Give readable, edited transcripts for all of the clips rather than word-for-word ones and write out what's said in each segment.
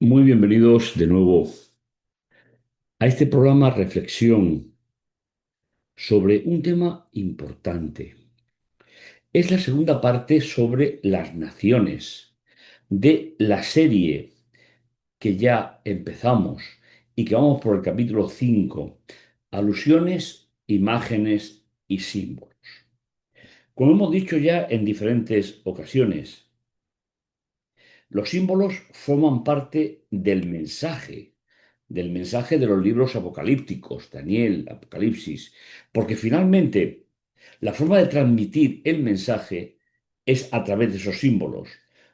Muy bienvenidos de nuevo a este programa Reflexión sobre un tema importante. Es la segunda parte sobre las naciones de la serie que ya empezamos y que vamos por el capítulo 5: alusiones, imágenes y símbolos. Como hemos dicho ya en diferentes ocasiones, los símbolos forman parte del mensaje de los libros apocalípticos, Daniel, Apocalipsis, porque finalmente la forma de transmitir el mensaje es a través de esos símbolos.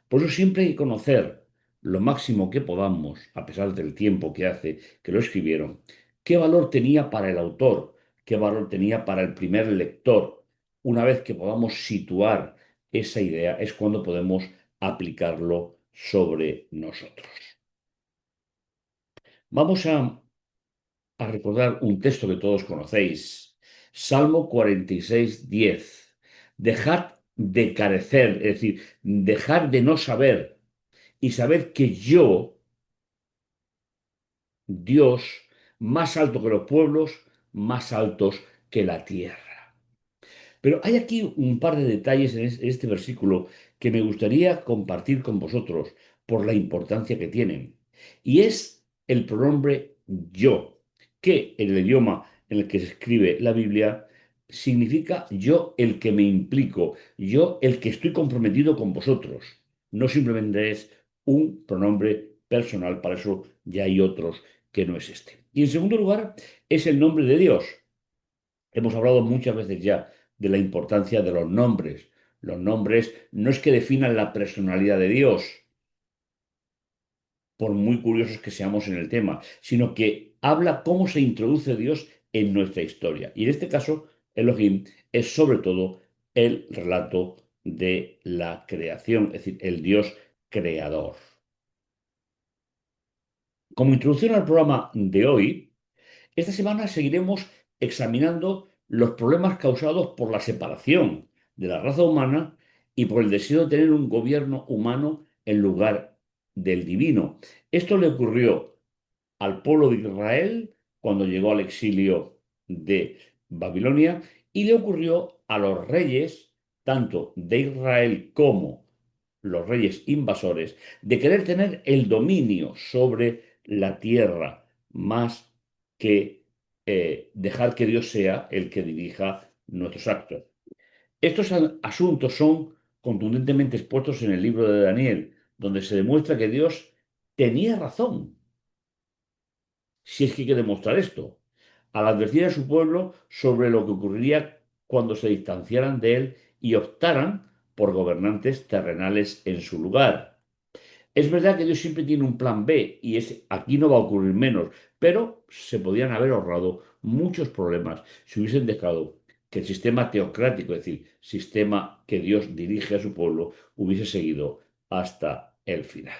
Por eso siempre hay que conocer lo máximo que podamos, a pesar del tiempo que hace que lo escribieron, qué valor tenía para el autor, qué valor tenía para el primer lector. Una vez que podamos situar esa idea es cuando podemos aplicarlo sobre nosotros. Vamos a recordar un texto que todos conocéis, Salmo 46:10. Dejad de carecer, es decir, dejar de no saber y saber que yo, Dios, más alto que los pueblos, más altos que la tierra. Pero hay aquí un par de detalles en este versículo que me gustaría compartir con vosotros por la importancia que tienen. Y es el pronombre yo, que en el idioma en el que se escribe la Biblia significa yo el que me implico, yo el que estoy comprometido con vosotros. No simplemente es un pronombre personal, para eso ya hay otros que no es este. Y en segundo lugar, es el nombre de Dios. Hemos hablado muchas veces ya de la importancia de los nombres. Los nombres no es que definan la personalidad de Dios, por muy curiosos que seamos en el tema, sino que habla cómo se introduce Dios en nuestra historia. Y en este caso, Elohim es sobre todo el relato de la creación, es decir, el Dios creador. Como introducción al programa de hoy, esta semana seguiremos examinando los problemas causados por la separación de la raza humana y por el deseo de tener un gobierno humano en lugar del divino. Esto le ocurrió al pueblo de Israel cuando llegó al exilio de Babilonia y le ocurrió a los reyes, tanto de Israel como los reyes invasores, de querer tener el dominio sobre la tierra más que dejar que Dios sea el que dirija nuestros actos. Estos asuntos son contundentemente expuestos en el libro de Daniel, donde se demuestra que Dios tenía razón, si es que hay que demostrar esto, al advertir a su pueblo sobre lo que ocurriría cuando se distanciaran de él y optaran por gobernantes terrenales en su lugar. Es verdad que Dios siempre tiene un plan B y aquí no va a ocurrir menos, pero se podían haber ahorrado muchos problemas si hubiesen dejado que el sistema teocrático, es decir, sistema que Dios dirige a su pueblo, hubiese seguido hasta el final.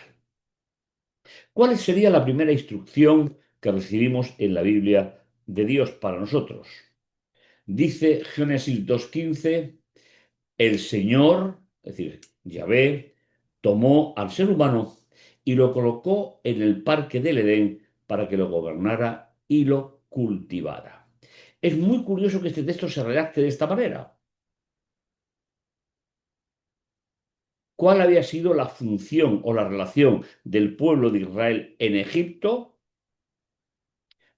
¿Cuál sería la primera instrucción que recibimos en la Biblia de Dios para nosotros? Dice Génesis 2:15, el Señor, es decir, Yahvé, tomó al ser humano y lo colocó en el parque del Edén para que lo gobernara y lo cultivara. Es muy curioso que este texto se redacte de esta manera. ¿Cuál había sido la función o la relación del pueblo de Israel en Egipto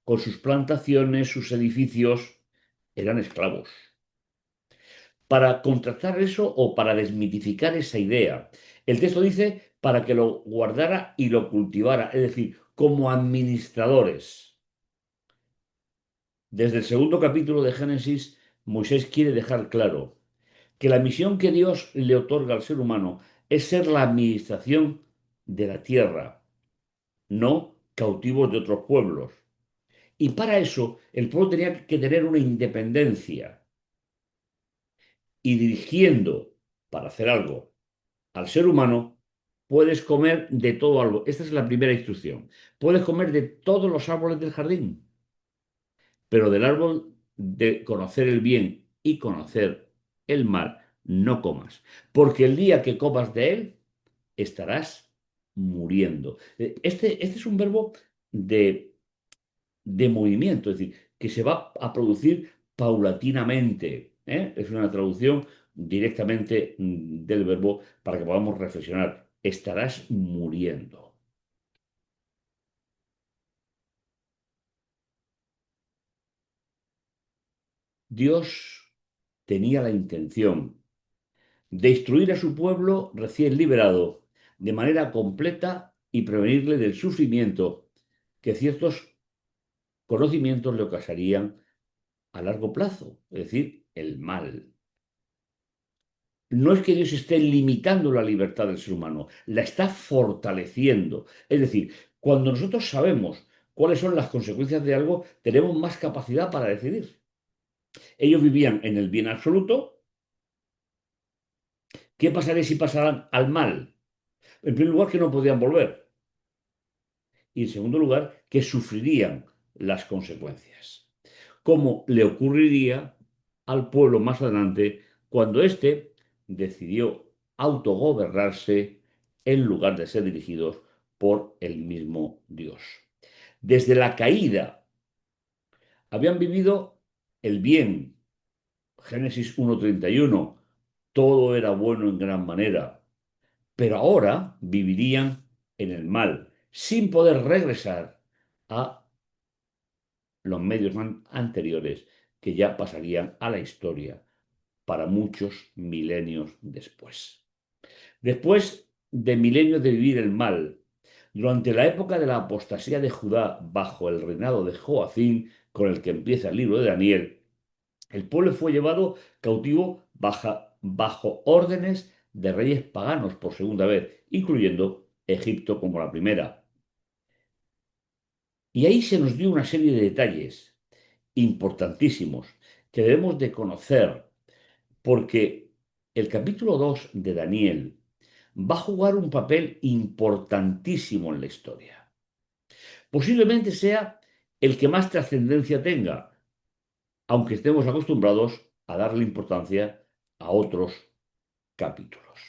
con sus plantaciones, sus edificios? Eran esclavos. Para contrastar eso o para desmitificar esa idea, el texto dice para que lo guardara y lo cultivara, es decir, como administradores. Desde el segundo capítulo de Génesis, Moisés quiere dejar claro que la misión que Dios le otorga al ser humano es ser la administración de la tierra, no cautivos de otros pueblos. Y para eso el pueblo tenía que tener una independencia y dirigiendo para hacer algo al ser humano, puedes comer de todo algo. Esta es la primera instrucción. Puedes comer de todos los árboles del jardín, pero del árbol de conocer el bien y conocer el mal, no comas, porque el día que comas de él, estarás muriendo. Este es un verbo de, de movimiento, es decir, que se va a producir paulatinamente. ¿Eh? Es una traducción directamente del verbo para que podamos reflexionar. Estarás muriendo. Dios tenía la intención de instruir a su pueblo recién liberado de manera completa y prevenirle del sufrimiento que ciertos conocimientos le ocasionarían a largo plazo, es decir, el mal. No es que Dios esté limitando la libertad del ser humano, la está fortaleciendo. Es decir, cuando nosotros sabemos cuáles son las consecuencias de algo, tenemos más capacidad para decidir. Ellos vivían en el bien absoluto. ¿Qué pasaría si pasaran al mal? En primer lugar, que no podían volver. Y en segundo lugar, que sufrirían las consecuencias. Como le ocurriría al pueblo más adelante cuando éste decidió autogobernarse en lugar de ser dirigidos por el mismo Dios. Desde la caída habían vivido el bien. Génesis 1:31. Todo era bueno en gran manera, pero ahora vivirían en el mal, sin poder regresar a los medios anteriores que ya pasarían a la historia para muchos milenios después. Después de milenios de vivir el mal, durante la época de la apostasía de Judá bajo el reinado de Joacín, con el que empieza el libro de Daniel, el pueblo fue llevado cautivo bajo órdenes de reyes paganos por segunda vez, incluyendo Egipto como la primera. Y ahí se nos dio una serie de detalles importantísimos que debemos de conocer porque el capítulo 2 de Daniel va a jugar un papel importantísimo en la historia. Posiblemente sea el que más trascendencia tenga, aunque estemos acostumbrados a darle importancia a otros capítulos.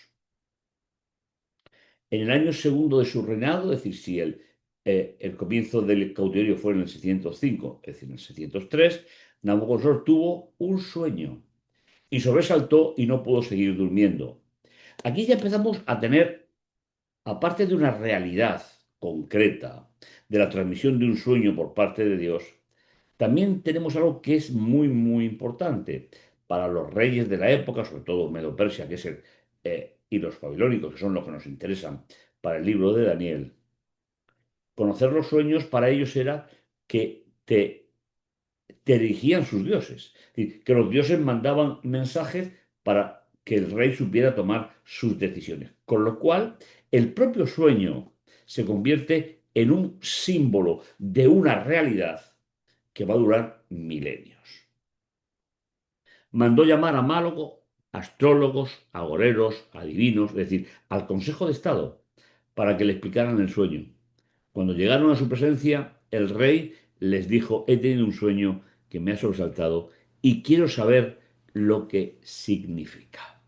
En el año segundo de su reinado, es decir, si el comienzo del cautiverio fue en el 605, es decir, en el 603, Nabucodonosor tuvo un sueño y sobresaltó y no pudo seguir durmiendo. Aquí ya empezamos a tener, aparte de una realidad concreta de la transmisión de un sueño por parte de Dios, también tenemos algo que es muy, muy importante para los reyes de la época, sobre todo Medo-Persia, que es y los babilónicos, que son los que nos interesan para el libro de Daniel. Conocer los sueños para ellos era que te dirigían sus dioses, es decir, que los dioses mandaban mensajes para que el rey supiera tomar sus decisiones. Con lo cual, el propio sueño se convierte en un símbolo de una realidad que va a durar milenios. Mandó llamar a málogos, astrólogos, agoreros, adivinos, es decir, al Consejo de Estado, para que le explicaran el sueño. Cuando llegaron a su presencia, el rey les dijo, he tenido un sueño que me ha sobresaltado y quiero saber lo que significa.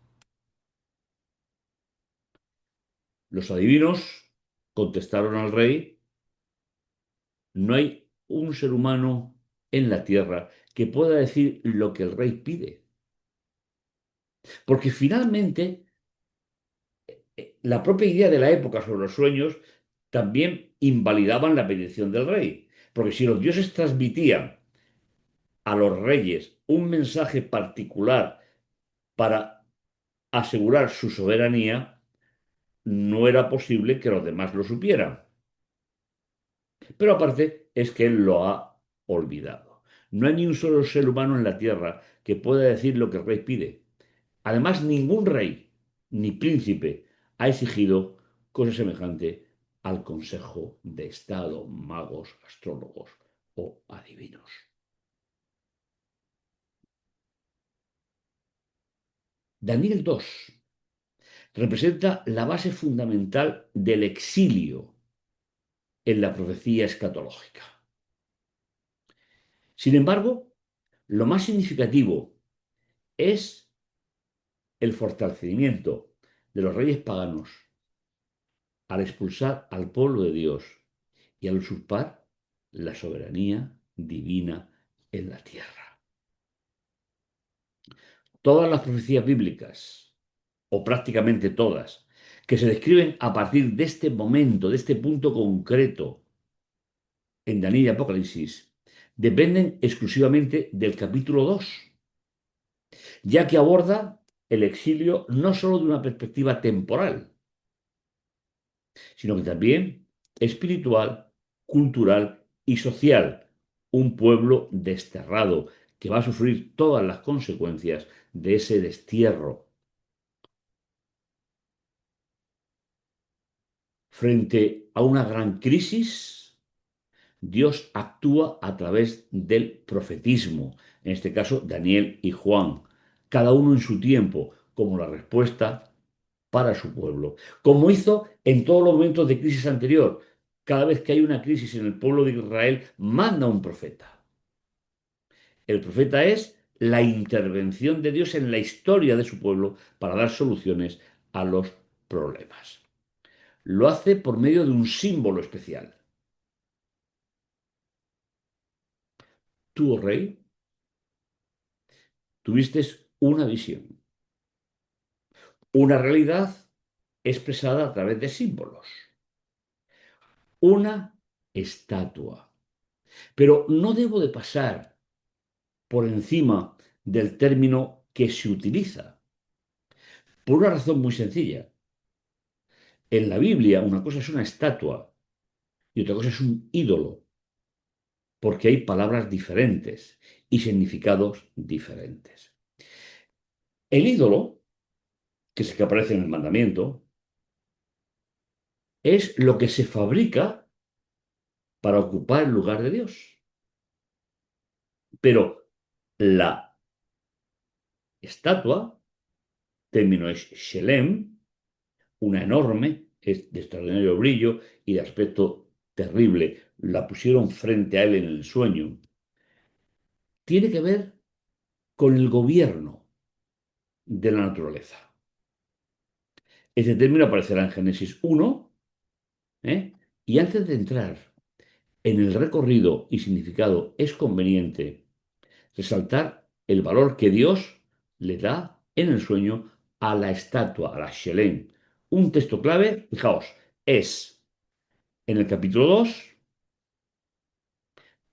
Los adivinos contestaron al rey, no hay un ser humano en la tierra que pueda decir lo que el rey pide. Porque finalmente la propia idea de la época sobre los sueños también invalidaban la bendición del rey. Porque si los dioses transmitían a los reyes un mensaje particular para asegurar su soberanía, no era posible que los demás lo supieran. Pero aparte es que él lo ha olvidado. No hay ni un solo ser humano en la tierra que pueda decir lo que el rey pide. Además, ningún rey ni príncipe ha exigido cosa semejante al Consejo de Estado, magos, astrólogos o adivinos. Daniel 2 representa la base fundamental del exilio en la profecía escatológica. Sin embargo, lo más significativo es el fortalecimiento de los reyes paganos al expulsar al pueblo de Dios y al usurpar la soberanía divina en la tierra. Todas las profecías bíblicas, o prácticamente todas, que se describen a partir de este momento, de este punto concreto en Daniel y Apocalipsis, dependen exclusivamente del capítulo 2, ya que aborda el exilio no solo de una perspectiva temporal, sino que también espiritual, cultural y social. Un pueblo desterrado que va a sufrir todas las consecuencias de ese destierro. Frente a una gran crisis, Dios actúa a través del profetismo, en este caso Daniel y Juan, cada uno en su tiempo, como la respuesta para su pueblo, como hizo en todos los momentos de crisis anterior. Cada vez que hay una crisis en el pueblo de Israel, manda un profeta. El profeta es la intervención de Dios en la historia de su pueblo para dar soluciones a los problemas. Lo hace por medio de un símbolo especial. Tú, oh rey, tuviste una visión, una realidad expresada a través de símbolos, una estatua. Pero no debo de pasar por encima del término que se utiliza, por una razón muy sencilla. En la Biblia una cosa es una estatua y otra cosa es un ídolo, porque hay palabras diferentes y significados diferentes. El ídolo, que es el que aparece en el mandamiento, es lo que se fabrica para ocupar el lugar de Dios. Pero la estatua, término es Shelem, una enorme, es de extraordinario brillo y de aspecto terrible, la pusieron frente a él en el sueño, tiene que ver con el gobierno de la naturaleza. Este término aparecerá en Génesis 1, ¿eh? Y antes de entrar en el recorrido y significado, es conveniente resaltar el valor que Dios le da en el sueño a la estatua, a la Shelem. Un texto clave, fijaos, es en el capítulo 2,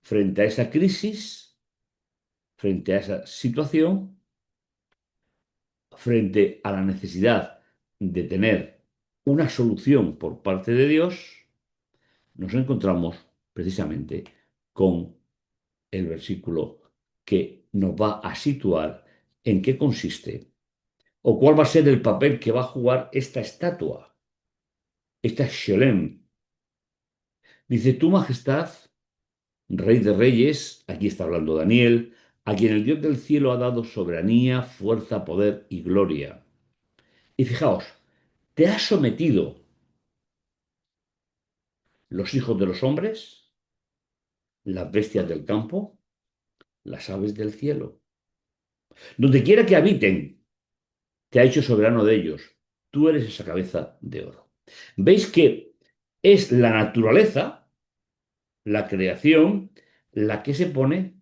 frente a esa crisis, frente a esa situación, frente a la necesidad de tener una solución por parte de Dios, nos encontramos precisamente con el versículo que nos va a situar en qué consiste o cuál va a ser el papel que va a jugar esta estatua, esta Shelem. Dice, tu majestad, Rey de Reyes, aquí está hablando Daniel, a quien el Dios del cielo ha dado soberanía, fuerza, poder y gloria. Y fijaos, te has sometido los hijos de los hombres, las bestias del campo, las aves del cielo. Donde quiera que habiten, te ha hecho soberano de ellos. Tú eres esa cabeza de oro. ¿Veis que es la naturaleza, la creación, la que se pone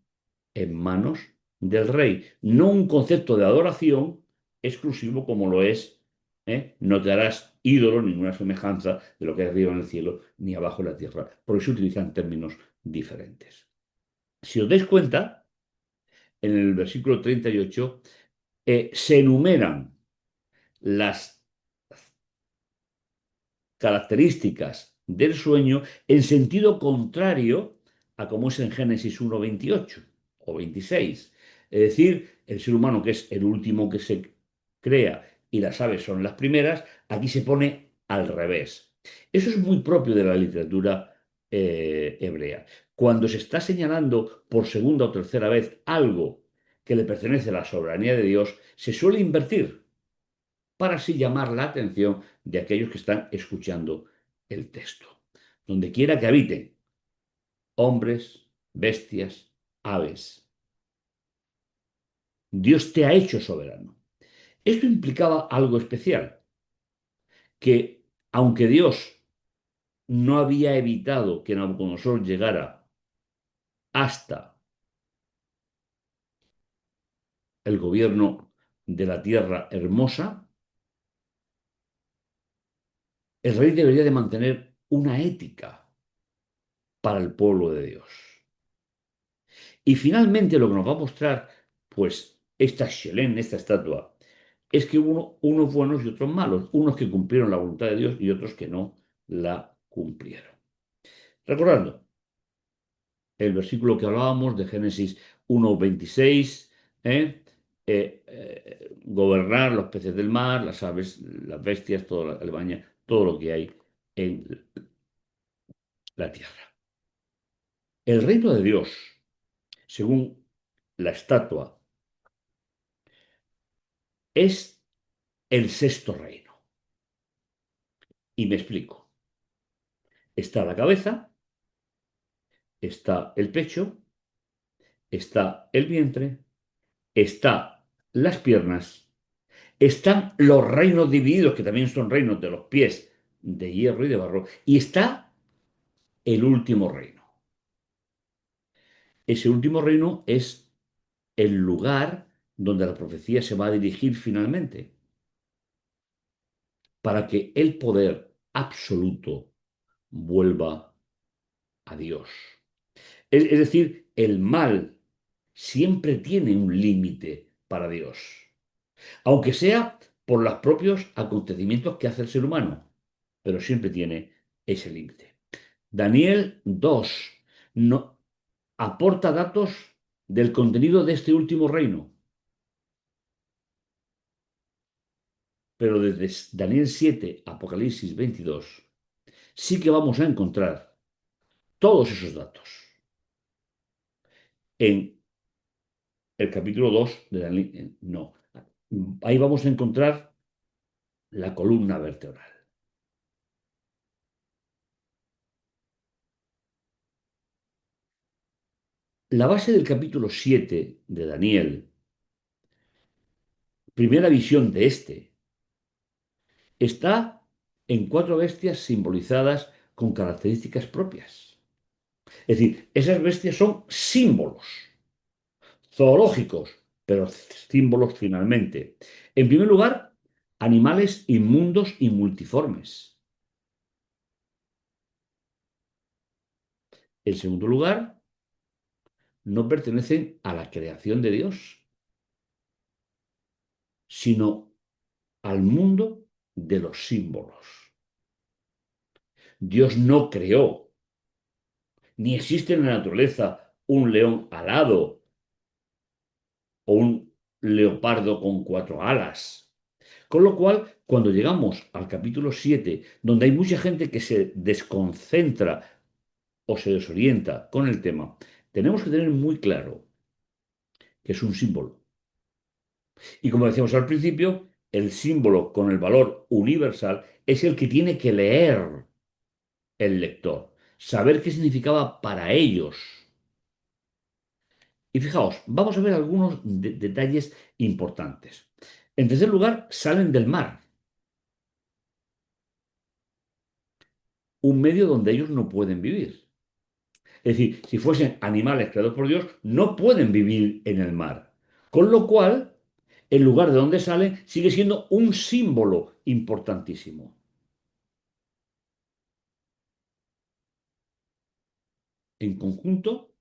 en manos del rey? No un concepto de adoración exclusivo como lo es, no te harás ídolo, ninguna semejanza de lo que hay arriba en el cielo ni abajo en la tierra. Por eso se utilizan términos diferentes. Si os dais cuenta, en el versículo 38 se enumeran las características del sueño en sentido contrario a como es en Génesis 1:28 o 26. Es decir, el ser humano, que es el último que se crea, y las aves son las primeras, aquí se pone al revés. Eso es muy propio de la literatura hebrea. Cuando se está señalando por segunda o tercera vez algo que le pertenece a la soberanía de Dios, se suele invertir para así llamar la atención de aquellos que están escuchando el texto. Donde quiera que habiten, hombres, bestias, aves, Dios te ha hecho soberano. Esto implicaba algo especial, que aunque Dios no había evitado que Nabucodonosor llegara hasta el gobierno de la tierra hermosa, el rey debería de mantener una ética para el pueblo de Dios. Y finalmente lo que nos va a mostrar, pues, esta Shelén, esta estatua, es que hubo unos buenos y otros malos, unos que cumplieron la voluntad de Dios y otros que no la cumplieron. Recordando el versículo que hablábamos de Génesis 1:26, ¿eh? Gobernar los peces del mar, las aves, las bestias, toda la Albania, todo lo que hay en la tierra. El reino de Dios, según la estatua, es el sexto reino. Y me explico. Está la cabeza, está el pecho, está el vientre, está las piernas, están los reinos divididos, que también son reinos de los pies de hierro y de barro, y está el último reino. Ese último reino es el lugar donde la profecía se va a dirigir finalmente, para que el poder absoluto vuelva a Dios. Es decir, el mal siempre tiene un límite para Dios, aunque sea por los propios acontecimientos que hace el ser humano, pero siempre tiene ese límite. Daniel 2 no, aporta datos del contenido de este último reino, pero desde Daniel 7, Apocalipsis 22, sí que vamos a encontrar todos esos datos en el capítulo 2 de Daniel. No, ahí vamos a encontrar la columna vertebral. La base del capítulo 7 de Daniel, primera visión de este, está en cuatro bestias simbolizadas con características propias. Es decir, esas bestias son símbolos zoológicos, pero símbolos finalmente. En primer lugar, animales inmundos y multiformes. En segundo lugar, no pertenecen a la creación de Dios, sino al mundo de los símbolos. Dios no creó, ni existe en la naturaleza un león alado o un leopardo con cuatro alas. Con lo cual, cuando llegamos al capítulo 7, donde hay mucha gente que se desconcentra o se desorienta con el tema, tenemos que tener muy claro que es un símbolo. Y como decíamos al principio, el símbolo con el valor universal es el que tiene que leer el lector, saber qué significaba para ellos. Y fijaos, vamos a ver algunos detalles importantes. En tercer lugar, salen del mar, un medio donde ellos no pueden vivir. Es decir, si fuesen animales creados por Dios, no pueden vivir en el mar. Con lo cual, el lugar de donde salen sigue siendo un símbolo importantísimo. En conjunto,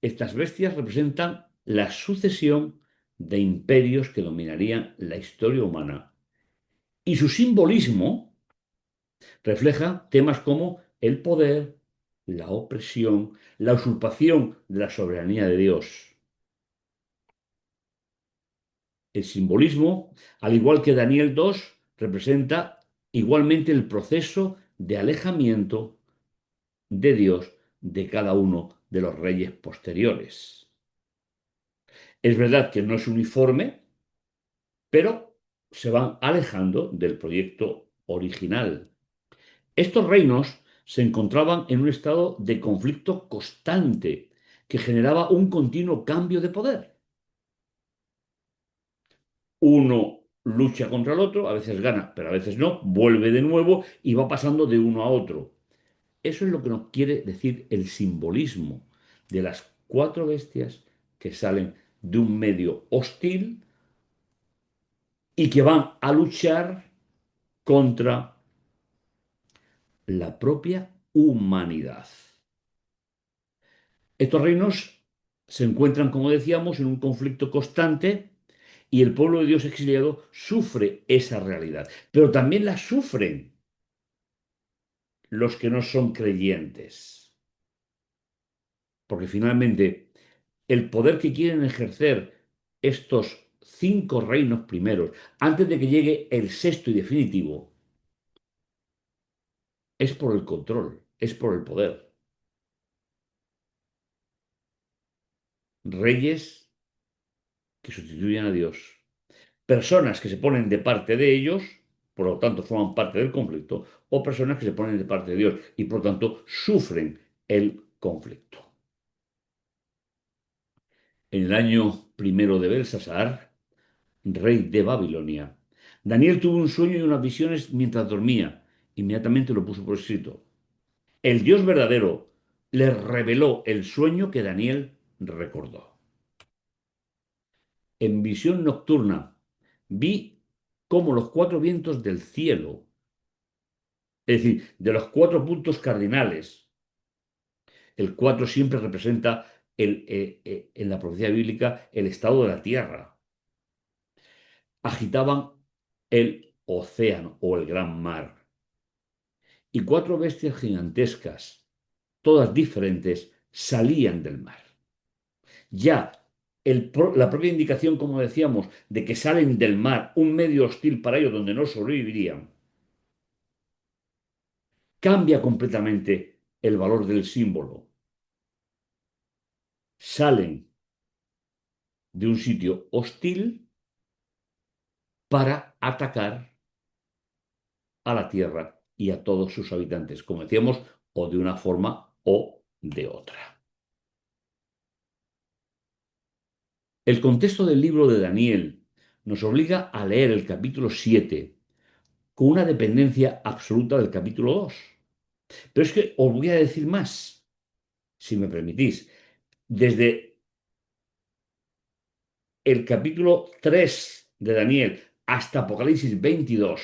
estas bestias representan la sucesión de imperios que dominarían la historia humana. Y su simbolismo refleja temas como el poder, la opresión, la usurpación de la soberanía de Dios. El simbolismo, al igual que Daniel 2, representa igualmente el proceso de alejamiento de Dios de cada uno de los reyes posteriores. Es verdad que no es uniforme, pero se van alejando del proyecto original. Estos reinos se encontraban en un estado de conflicto constante que generaba un continuo cambio de poder. Uno lucha contra el otro, a veces gana, pero a veces no, vuelve de nuevo y va pasando de uno a otro. Eso es lo que nos quiere decir el simbolismo de las cuatro bestias que salen de un medio hostil y que van a luchar contra la propia humanidad. Estos reinos se encuentran, como decíamos, en un conflicto constante y el pueblo de Dios exiliado sufre esa realidad, pero también la sufren los que no son creyentes, porque finalmente el poder que quieren ejercer estos cinco reinos primeros, antes de que llegue el sexto y definitivo, es por el control, es por el poder. Reyes que sustituyen a Dios, personas que se ponen de parte de ellos, por lo tanto forman parte del conflicto, o personas que se ponen de parte de Dios y por lo tanto sufren el conflicto. En el año primero de Belsasar, rey de Babilonia, Daniel tuvo un sueño y unas visiones mientras dormía. Inmediatamente lo puso por escrito. El Dios verdadero le reveló el sueño que Daniel recordó. En visión nocturna vi cómo los cuatro vientos del cielo, es decir, de los cuatro puntos cardinales, el cuatro siempre representa en la profecía bíblica el estado de la tierra, agitaban el océano o el gran mar. Y cuatro bestias gigantescas, todas diferentes, salían del mar. Ya la propia indicación, como decíamos, de que salen del mar, un medio hostil para ellos donde no sobrevivirían, cambia completamente el valor del símbolo. Salen de un sitio hostil para atacar a la Tierra y a todos sus habitantes, como decíamos, o de una forma o de otra. El contexto del libro de Daniel nos obliga a leer el capítulo 7 con una dependencia absoluta del capítulo 2. Pero es que os voy a decir más, si me permitís. Desde el capítulo 3 de Daniel hasta Apocalipsis 22,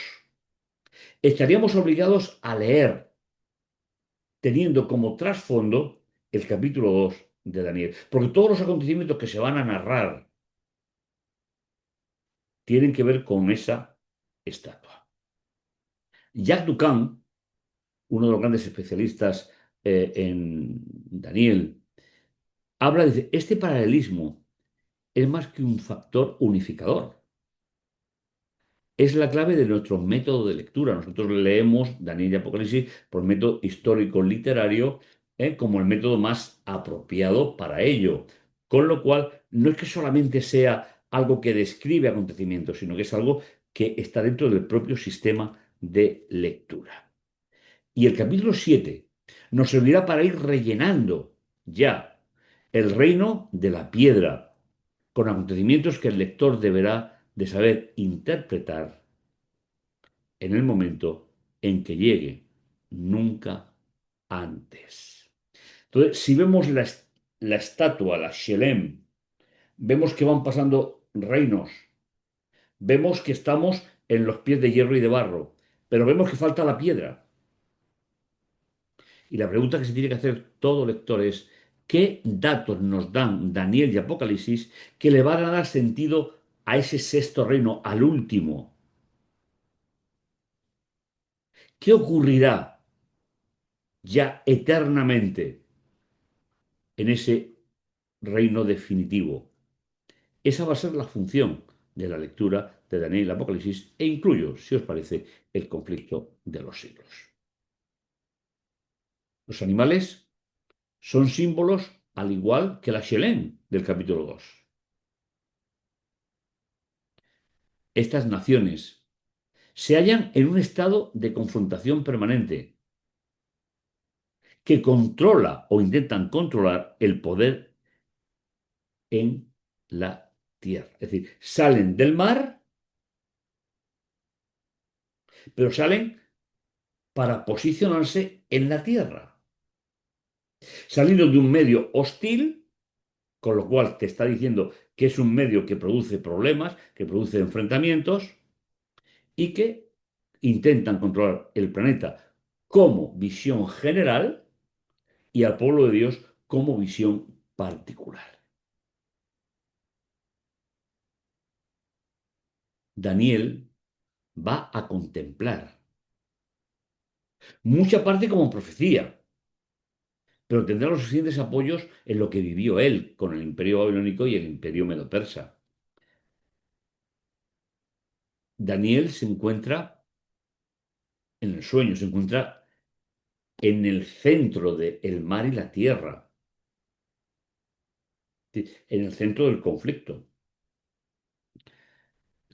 estaríamos obligados a leer teniendo como trasfondo el capítulo 2 de Daniel. Porque todos los acontecimientos que se van a narrar tienen que ver con esa estatua. Jacques Ducan, uno de los grandes especialistas en Daniel, habla de este paralelismo es más que un factor unificador. Es la clave de nuestro método de lectura. Nosotros leemos Daniel y Apocalipsis por método histórico literario como el método más apropiado para ello. Con lo cual, no es que solamente sea algo que describe acontecimientos, sino que es algo que está dentro del propio sistema de lectura. Y el capítulo 7 nos servirá para ir rellenando ya el reino de la piedra, con acontecimientos que el lector deberá de saber interpretar en el momento en que llegue, nunca antes. Entonces, si vemos la estatua, la Shelem, vemos que van pasando reinos, vemos que estamos en los pies de hierro y de barro, pero vemos que falta la piedra. Y la pregunta que se tiene que hacer todo lector es, ¿qué datos nos dan Daniel y Apocalipsis que le van a dar sentido a ese sexto reino, al último? ¿Qué ocurrirá ya eternamente en ese reino definitivo? Esa va a ser la función de la lectura de Daniel y el Apocalipsis e incluyo, si os parece, el conflicto de los siglos. Los animales son símbolos al igual que la Shelem del capítulo 2. Estas naciones se hallan en un estado de confrontación permanente que controla o intentan controlar el poder en la tierra. Es decir, salen del mar, pero salen para posicionarse en la tierra. Salido de un medio hostil, con lo cual te está diciendo que es un medio que produce problemas, que produce enfrentamientos y que intentan controlar el planeta como visión general y al pueblo de Dios como visión particular. Daniel va a contemplar mucha parte como profecía, pero tendrá los suficientes apoyos en lo que vivió él con el imperio babilónico y el imperio medo-persa. Daniel se encuentra en el sueño, se encuentra en el centro del mar y la tierra, en el centro del conflicto.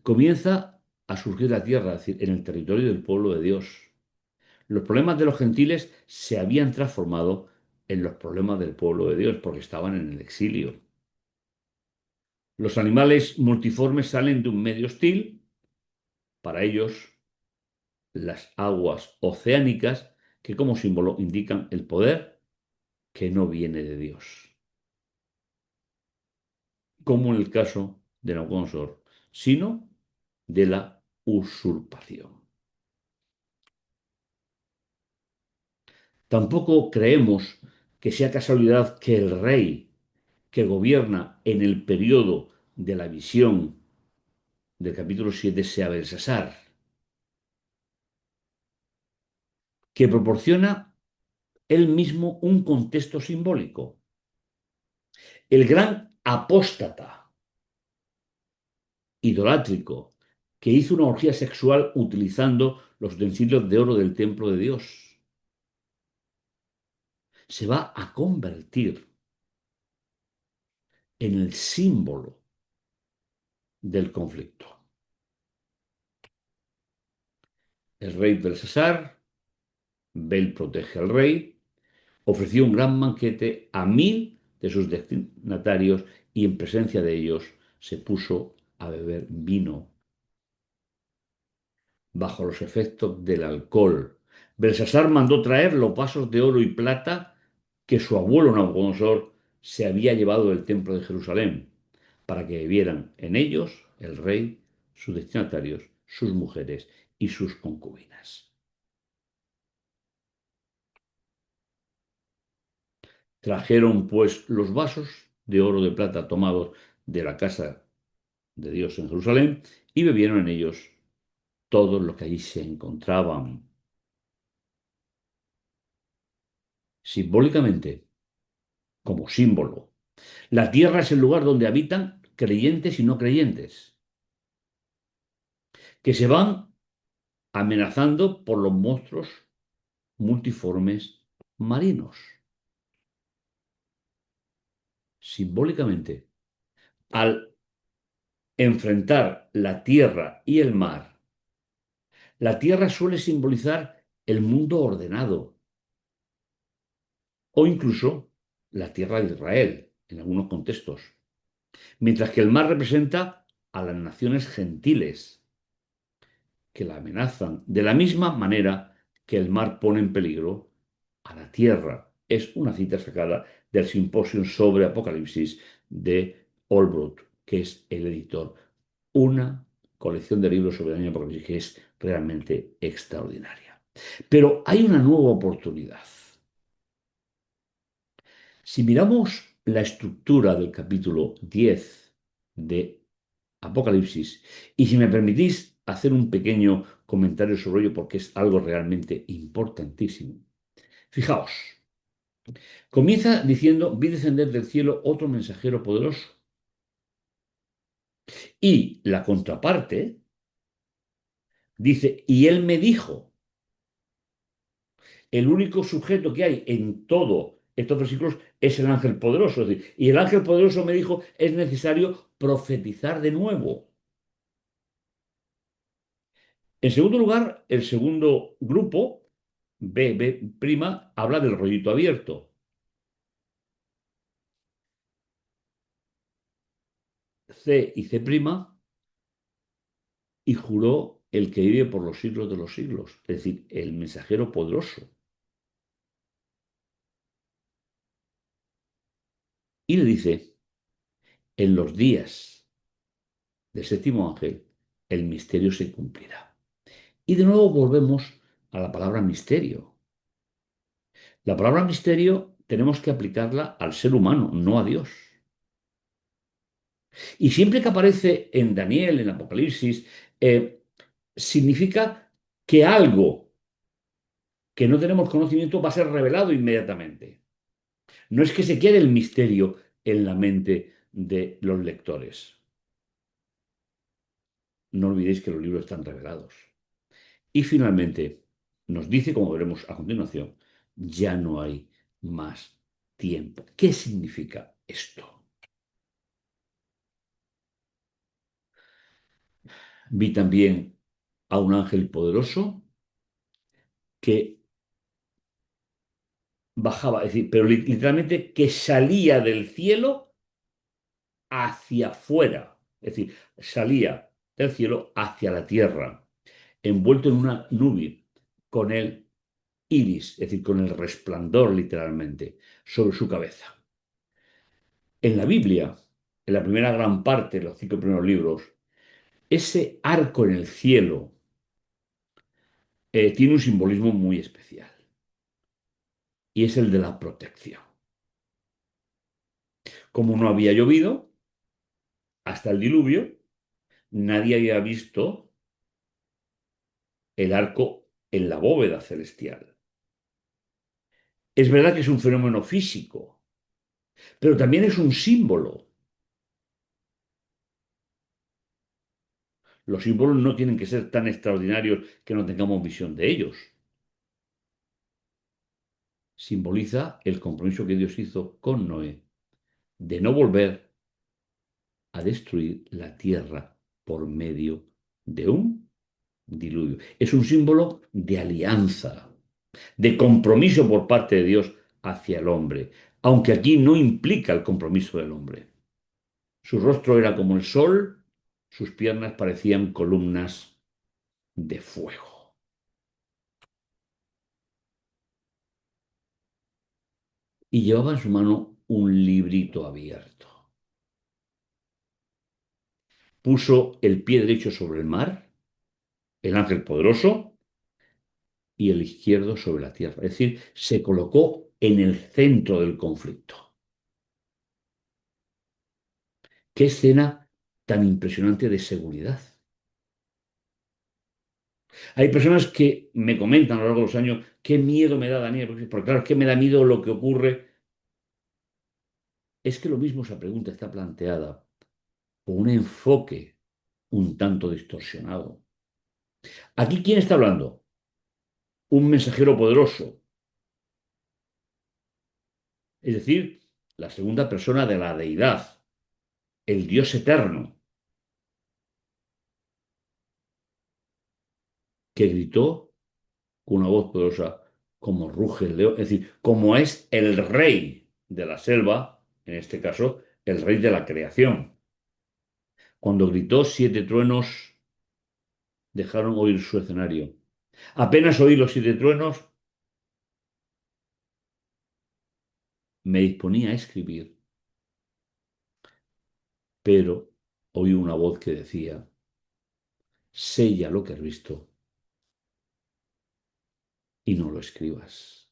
Comienza a surgir la tierra, es decir, en el territorio del pueblo de Dios. Los problemas de los gentiles se habían transformado en los problemas del pueblo de Dios porque estaban en el exilio. Los animales multiformes salen de un medio hostil, para ellos las aguas oceánicas, que como símbolo indican el poder que no viene de Dios, como en el caso de Nabucodonosor, sino de la usurpación. Tampoco creemos que sea casualidad que el rey que gobierna en el periodo de la visión del capítulo 7 sea Belsasar, que proporciona él mismo un contexto simbólico. El gran apóstata idolátrico que hizo una orgía sexual utilizando los utensilios de oro del templo de Dios, se va a convertir en el símbolo del conflicto. El rey Belsasar, Bel protege al rey, ofreció un gran banquete a 1000 de sus destinatarios y en presencia de ellos se puso a beber vino bajo los efectos del alcohol. Belsasar mandó traer los vasos de oro y plata que su abuelo Nabucodonosor se había llevado del templo de Jerusalén, para que bebieran en ellos el rey, sus destinatarios, sus mujeres y sus concubinas. Trajeron pues los vasos de oro de plata tomados de la casa de Dios en Jerusalén y bebieron en ellos todos los que allí se encontraban. Simbólicamente, como símbolo, la tierra es el lugar donde habitan creyentes y no creyentes, que se van amenazando por los monstruos multiformes marinos. Simbólicamente, al enfrentar la tierra y el mar, la tierra suele simbolizar el mundo ordenado o incluso la tierra de Israel en algunos contextos, mientras que el mar representa a las naciones gentiles que la amenazan de la misma manera que el mar pone en peligro a la tierra. Es una cita sacada del Simposio sobre Apocalipsis de Olbrot, que es el editor. Una colección de libros sobre el año Apocalipsis que es realmente extraordinaria. Pero hay una nueva oportunidad. Si miramos la estructura del capítulo 10 de Apocalipsis, y si me permitís hacer un pequeño comentario sobre ello porque es algo realmente importantísimo. Fijaos, comienza diciendo, vi descender del cielo otro mensajero poderoso. Y la contraparte dice, y él me dijo, el único sujeto que hay en todo estos versículos es el ángel poderoso. Es decir, y el ángel poderoso me dijo, es necesario profetizar de nuevo. En segundo lugar, el segundo grupo, B' habla del rollito abierto. C y C' y juró el que vive por los siglos de los siglos, es decir, el mensajero poderoso. Y le dice, en los días del séptimo ángel, el misterio se cumplirá. Y de nuevo volvemos a la palabra misterio. La palabra misterio tenemos que aplicarla al ser humano, no a Dios. Y siempre que aparece en Daniel, en Apocalipsis, significa que algo que no tenemos conocimiento va a ser revelado inmediatamente. No es que se quede el misterio en la mente de los lectores. No olvidéis que los libros están revelados. Y finalmente nos dice, como veremos a continuación, ya no hay más tiempo. ¿Qué significa esto? Vi también a un ángel poderoso que bajaba, es decir, pero literalmente que salía del cielo hacia afuera, es decir, salía del cielo hacia la tierra, envuelto en una nube, con el iris, es decir, con el resplandor literalmente, sobre su cabeza. En la Biblia, en la primera gran parte de los cinco primeros libros, ese arco en el cielo tiene un simbolismo muy especial y es el de la protección. Como no había llovido hasta el diluvio, nadie había visto el arco en la bóveda celestial. Es verdad que es un fenómeno físico, pero también es un símbolo. Los símbolos no tienen que ser tan extraordinarios que no tengamos visión de ellos. Simboliza el compromiso que Dios hizo con Noé de no volver a destruir la tierra por medio de un diluvio. Es un símbolo de alianza, de compromiso por parte de Dios hacia el hombre, aunque aquí no implica el compromiso del hombre. Su rostro era como el sol, sus piernas parecían columnas de fuego. Y llevaba en su mano un librito abierto. Puso el pie derecho sobre el mar, el ángel poderoso, y el izquierdo sobre la tierra. Es decir, se colocó en el centro del conflicto. Qué escena tan impresionante de seguridad. Hay personas que me comentan a lo largo de los años, qué miedo me da Daniel, porque claro, es que me da miedo lo que ocurre. Es que lo mismo esa pregunta está planteada con un enfoque un tanto distorsionado. Aquí, ¿quién está hablando? Un mensajero poderoso, es decir, la segunda persona de la deidad, el Dios eterno, que gritó con una voz poderosa como ruge el león, es decir, como es el rey de la selva, en este caso, el rey de la creación. Cuando gritó, siete truenos dejaron oír su escenario. Apenas oí los siete truenos, me disponía a escribir, pero oí una voz que decía, sella lo que has visto y no lo escribas.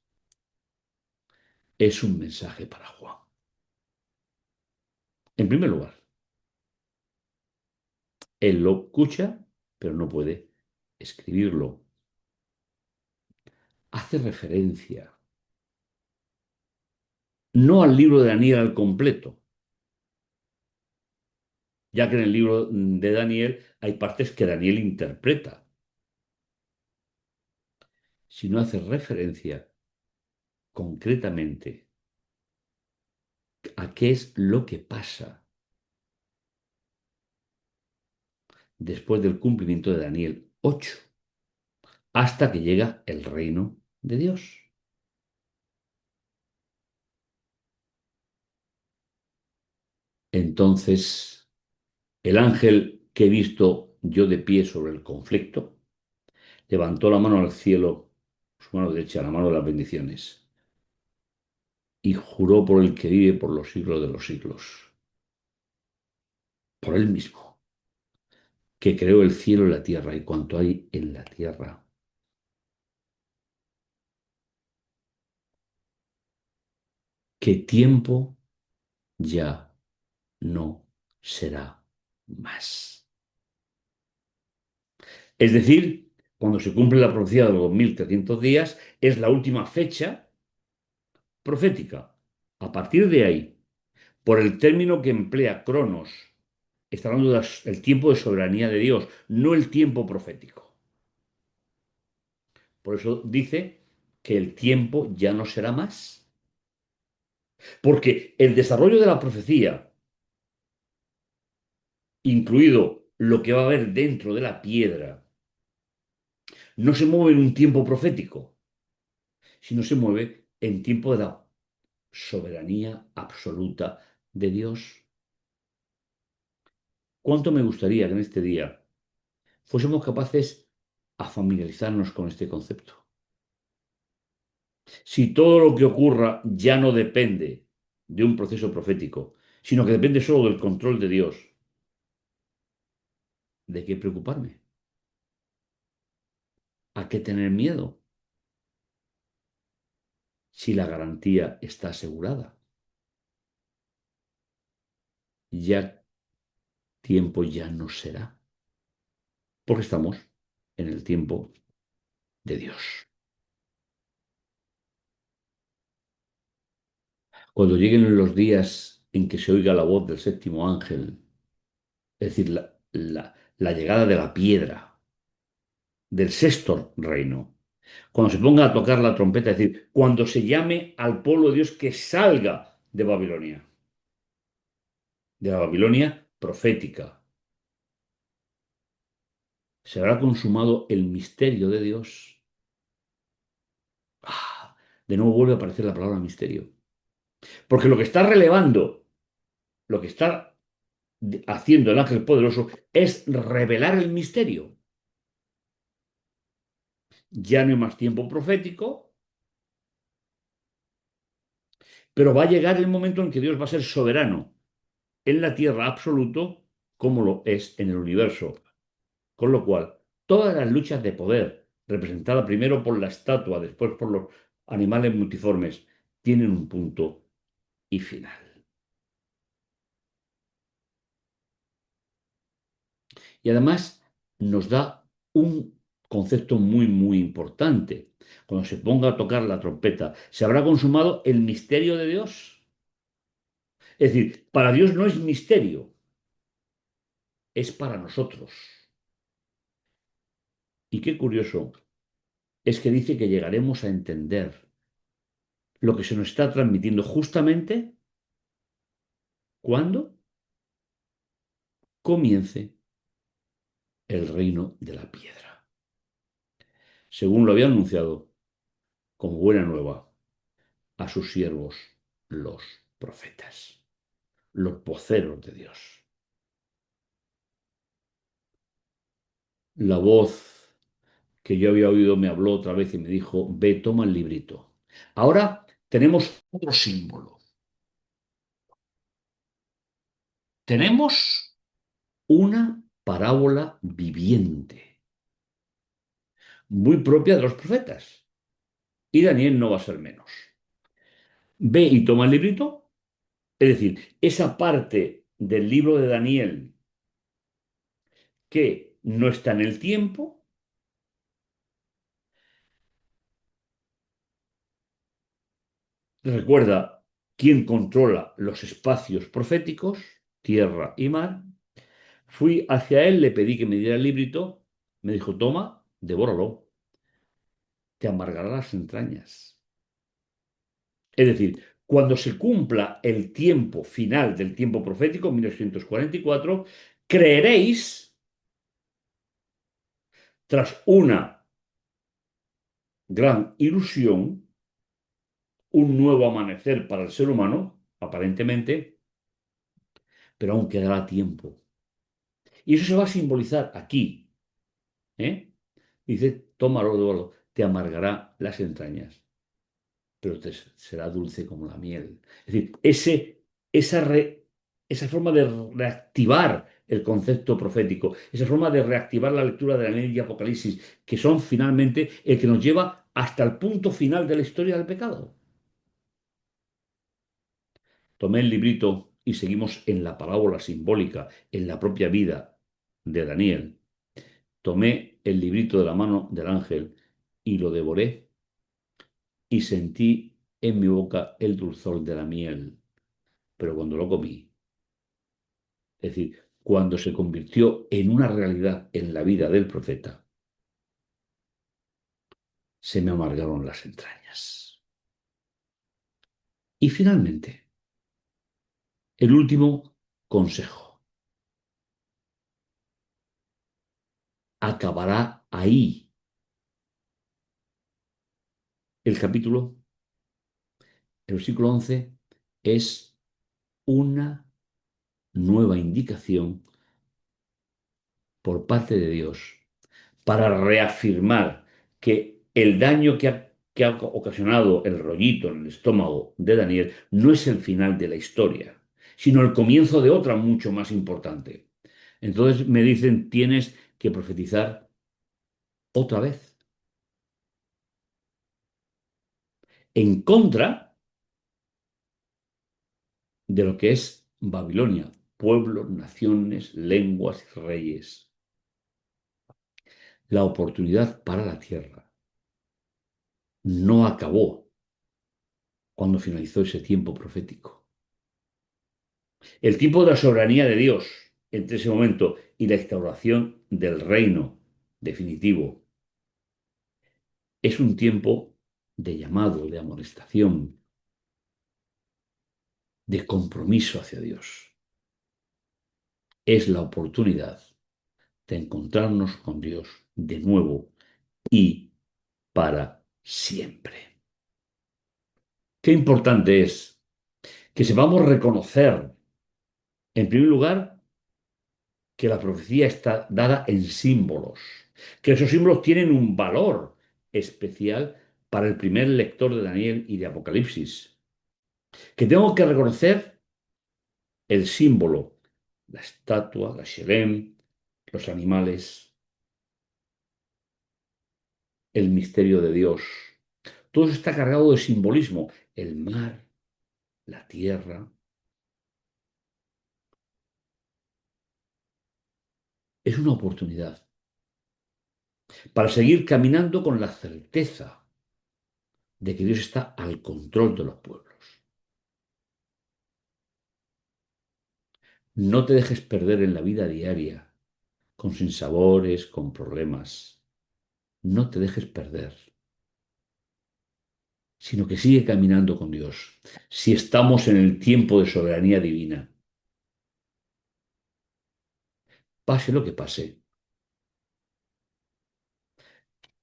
Es un mensaje para Juan. En primer lugar, él lo escucha, pero no puede escribirlo. Hace referencia no al libro de Daniel al completo, ya que en el libro de Daniel hay partes que Daniel interpreta, sino hace referencia concretamente a qué es lo que pasa después del cumplimiento de Daniel 8, hasta que llega el reino de Dios. Entonces, el ángel que he visto yo de pie sobre el conflicto, levantó la mano al cielo, su mano derecha, la mano de las bendiciones, y juró por el que vive por los siglos de los siglos, por él mismo, que creó el cielo y la tierra y cuanto hay en la tierra, que tiempo ya no será más. Es decir, cuando se cumple la profecía de los 2300 días, es la última fecha profética. A partir de ahí, por el término que emplea Cronos, está hablando del tiempo de soberanía de Dios, no el tiempo profético. Por eso dice que el tiempo ya no será más. Porque el desarrollo de la profecía, incluido lo que va a haber dentro de la piedra, no se mueve en un tiempo profético, sino se mueve en tiempo de la soberanía absoluta de Dios. ¿Cuánto me gustaría que en este día fuésemos capaces a familiarizarnos con este concepto? Si todo lo que ocurra ya no depende de un proceso profético, sino que depende solo del control de Dios, ¿de qué preocuparme? ¿A qué tener miedo si la garantía está asegurada? Ya tiempo ya no será, porque estamos en el tiempo de Dios. Cuando lleguen los días en que se oiga la voz del séptimo ángel, es decir, la llegada de la piedra, del sexto reino, cuando se ponga a tocar la trompeta, es decir, cuando se llame al pueblo de Dios que salga de la Babilonia profética, se habrá consumado el misterio de Dios. Ah, de nuevo vuelve a aparecer la palabra misterio. Porque lo que está relevando, lo que está haciendo el ángel poderoso es revelar el misterio. Ya no hay más tiempo profético, pero va a llegar el momento en que Dios va a ser soberano en la tierra absoluto como lo es en el universo. Con lo cual, todas las luchas de poder, representadas primero por la estatua, después por los animales multiformes, tienen un punto y final. Y además nos da un concepto muy, muy importante. Cuando se ponga a tocar la trompeta, se habrá consumado el misterio de Dios. Es decir, para Dios no es misterio, es para nosotros. Y qué curioso es que dice que llegaremos a entender lo que se nos está transmitiendo justamente cuando comience el reino de la piedra, según lo había anunciado como buena nueva a sus siervos los profetas, los voceros de Dios. La voz que yo había oído me habló otra vez y me dijo, ve, toma el librito. Ahora tenemos otro símbolo. Tenemos una parábola viviente, muy propia de los profetas. Y Daniel no va a ser menos. Ve y toma el librito, es decir, esa parte del libro de Daniel que no está en el tiempo, recuerda quién controla los espacios proféticos, tierra y mar. Fui hacia él, le pedí que me diera el librito, me dijo, toma, devóralo, te amargará las entrañas. Es decir, cuando se cumpla el tiempo final del tiempo profético, 1944, creeréis, tras una gran ilusión, un nuevo amanecer para el ser humano, aparentemente, pero aún quedará tiempo. Y eso se va a simbolizar aquí. ¿Eh? Dice, tómalo, te amargará las entrañas. pero te será dulce como la miel. Es decir, esa, esa forma de reactivar el concepto profético, esa forma de reactivar la lectura de Daniel y Apocalipsis, que son finalmente el que nos lleva hasta el punto final de la historia del pecado. Tomé el librito y seguimos en la parábola simbólica, en la propia vida de Daniel. Tomé el librito de la mano del ángel y lo devoré y sentí en mi boca el dulzor de la miel. Pero cuando lo comí, es decir, cuando se convirtió en una realidad en la vida del profeta, se me amargaron las entrañas. Y finalmente, el último consejo. Acabará ahí el capítulo. El versículo 11 es una nueva indicación por parte de Dios para reafirmar que el daño que ha ocasionado el rollito en el estómago de Daniel no es el final de la historia, sino el comienzo de otra mucho más importante. Entonces me dicen, tienes que profetizar otra vez en contra de lo que es Babilonia, pueblos, naciones, lenguas y reyes. La oportunidad para la tierra no acabó cuando finalizó ese tiempo profético. El tiempo de la soberanía de Dios entre ese momento y la instauración del reino definitivo es un tiempo de llamado, de amonestación, de compromiso hacia Dios. Es la oportunidad de encontrarnos con Dios de nuevo y para siempre. Qué importante es que sepamos reconocer, en primer lugar, que la profecía está dada en símbolos, que esos símbolos tienen un valor especial para el primer lector de Daniel y de Apocalipsis, que tengo que reconocer el símbolo, la estatua, la Shelem, los animales, el misterio de Dios. Todo eso está cargado de simbolismo, el mar, la tierra. Es una oportunidad para seguir caminando con la certeza de que Dios está al control de los pueblos. No te dejes perder en la vida diaria, con sinsabores, con problemas. No te dejes perder, sino que sigue caminando con Dios. Si estamos en el tiempo de soberanía divina, pase lo que pase,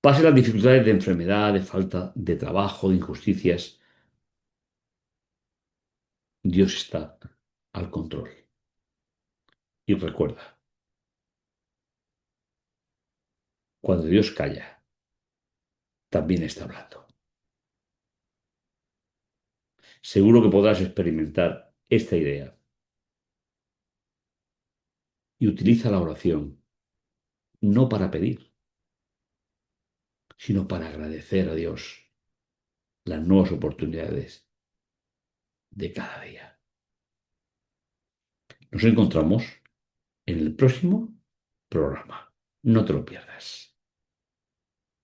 pase las dificultades de enfermedad, de falta de trabajo, de injusticias, Dios está al control. Y recuerda, cuando Dios calla, también está hablando. Seguro que podrás experimentar esta idea y utiliza la oración no para pedir, sino para agradecer a Dios las nuevas oportunidades de cada día. Nos encontramos en el próximo programa. No te lo pierdas.